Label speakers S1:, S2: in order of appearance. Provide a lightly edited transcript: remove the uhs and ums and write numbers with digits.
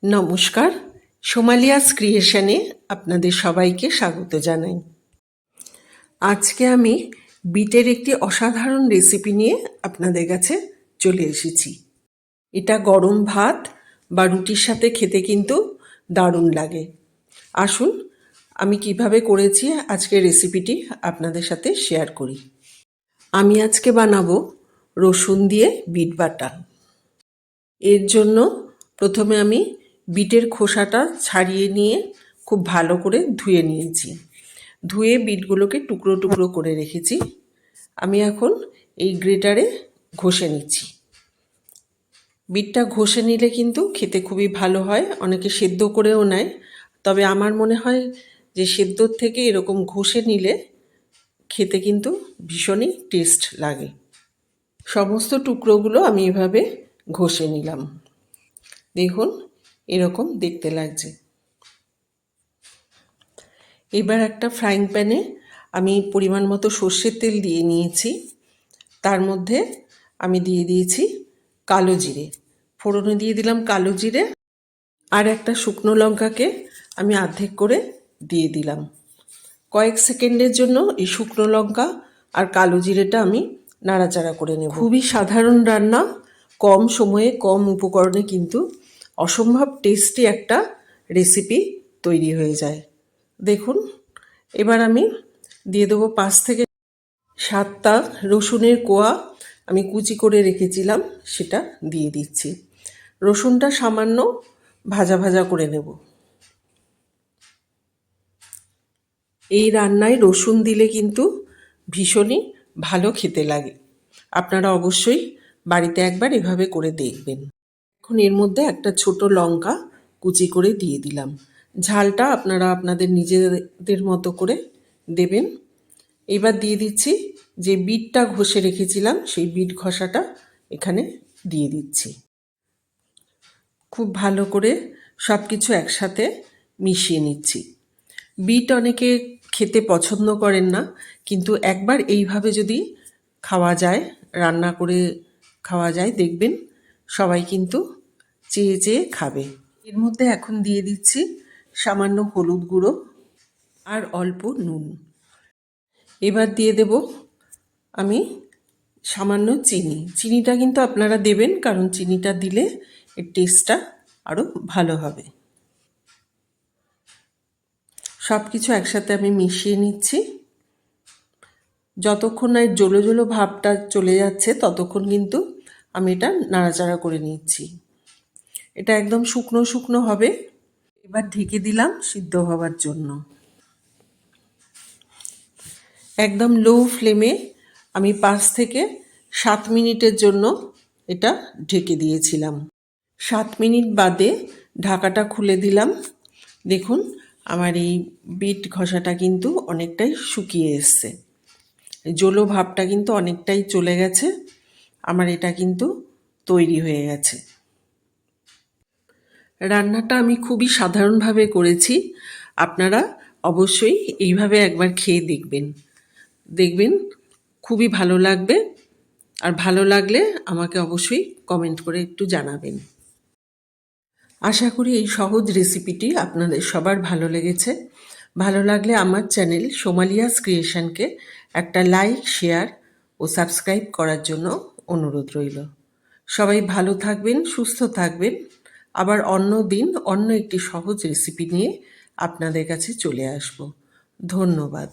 S1: নমস্কার, সোমালিয়াস ক্রিয়েশনে আপনাদের সবাইকে স্বাগত জানাই। আজকে আমি বিটের একটি অসাধারণ রেসিপি নিয়ে আপনাদের কাছে চলে এসেছি। এটা গরম ভাত বা রুটির সাথে খেতে কিন্তু দারুণ লাগে। আসুন আমি কিভাবে করেছি আজকের রেসিপিটি আপনাদের সাথে শেয়ার করি। আমি আজকে বানাবো রসুন দিয়ে বিট বাটা। এর জন্য প্রথমে আমি বিটের খোসাটা ছাড়িয়ে নিয়ে খুব ভালো করে ধুয়ে নিয়েছি। ধুয়ে বিটগুলোকে টুকরো টুকরো করে রেখেছি। আমি এখন এই গ্রেটারে ঘষে নিচ্ছি। বিটটা ঘষে নিলে কিন্তু খেতে খুবই ভালো হয়। অনেকে সেদ্ধ করেও নেয়, তবে আমার মনে হয় যে সেদ্ধর থেকে এরকম ঘষে নিলে খেতে কিন্তু ভীষণই টেস্ট লাগে। সমস্ত টুকরোগুলো আমি এভাবে ঘষে নিলাম। দেখুন এরকম দেখতে লাগছে। এবার একটা ফ্রাইং প্যানে আমি পরিমাণ মতো সর্ষের তেল দিয়ে নিয়েছি। তার মধ্যে আমি দিয়ে দিয়েছি কালো জিরে, ফোড়নে দিয়ে দিলাম কালো জিরে, আর একটা শুকনো লঙ্কাকে আমি অর্ধেক করে দিয়ে দিলাম। কয়েক সেকেন্ডের জন্য এই শুকনো লঙ্কা আর কালো জিরেটা আমি নাড়াচাড়া করে নেব। খুবই সাধারণ রান্না, কম সময়ে কম উপকরণে কিন্তু অসম্ভব টেস্টি একটা রেসিপি তৈরি হয়ে যায়। দেখুন এবার আমি দিয়ে দেবো 5 থেকে 7টা রসুনের কোয়া আমি কুচি করে রেখেছিলাম, সেটা দিয়ে দিচ্ছি। রসুনটা সামান্য ভাজা ভাজা করে নেব। এই রান্নায় রসুন দিলে কিন্তু ভীষণই ভালো খেতে লাগে। আপনারা অবশ্যই বাড়িতে একবার এভাবে করে দেখবেন। এখন এর মধ্যে একটা ছোট লঙ্কা কুচি করে দিয়ে দিলাম। ঝালটা আপনারা আপনাদের নিজেদের মতো করে দেবেন। এবার দিয়ে দিচ্ছি যে বিটটা ঘষে রেখেছিলাম, সেই বিট ঘষাটা এখানে দিয়ে দিচ্ছি। খুব ভালো করে সব কিছু একসাথে মিশিয়ে নিচ্ছি। বিট অনেকে খেতে পছন্দ করেন না, কিন্তু একবার এইভাবে যদি খাওয়া যায়, রান্না করে খাওয়া যায়, দেখবেন সবাই কিন্তু চেয়ে চেয়ে খাবে। এর মধ্যে এখন দিয়ে দিচ্ছি সামান্য হলুদ গুঁড়ো আর অল্প নুন। এবার দিয়ে দেব আমি সামান্য চিনি। চিনিটা কিন্তু আপনারা দেবেন, কারণ চিনিটা দিলে এর টেস্টটা আরও ভালো হবে। সব কিছু একসাথে আমি মিশিয়ে নিচ্ছি। যতক্ষণ না এর জলো জলো ভাবটা চলে যাচ্ছে ততক্ষণ কিন্তু আমি এটা নাড়াচাড়া করে নিচ্ছি। এটা একদম শুকনো শুকনো হবে। এবার ঢেকে দিলাম সিদ্ধ হওয়ার জন্য। একদম লো ফ্লেমে আমি 5 থেকে 7 মিনিটের জন্য এটা ঢেকে দিয়েছিলাম। 7 মিনিট বাদে ঢাকাটা খুলে দিলাম। দেখুন আমার এই বিট ঘষাটা কিন্তু অনেকটাই শুকিয়ে এসছে। জলো ভাবটা কিন্তু অনেকটাই চলে গেছে। আমার এটা কিন্তু তৈরি হয়ে গেছে। রান্নাটা আমি খুবই সাধারণভাবে করেছি। আপনারা অবশ্যই এইভাবে একবার খেয়ে দেখবেন। দেখবেন খুবই ভালো লাগবে। আর ভালো লাগলে আমাকে অবশ্যই কমেন্ট করে একটু জানাবেন। আশা করি এই সহজ রেসিপিটি আপনাদের সবার ভালো লেগেছে। ভালো লাগলে আমার চ্যানেল সোমালিয়াস ক্রিয়েশনকে একটা লাইক, শেয়ার ও সাবস্ক্রাইব করার জন্য অনুরোধ রইল। সবাই ভালো থাকবেন, সুস্থ থাকবেন। আবার অন্য দিন অন্য একটি সহজ রেসিপি নিয়ে আপনাদের কাছে চলে আসব। ধন্যবাদ।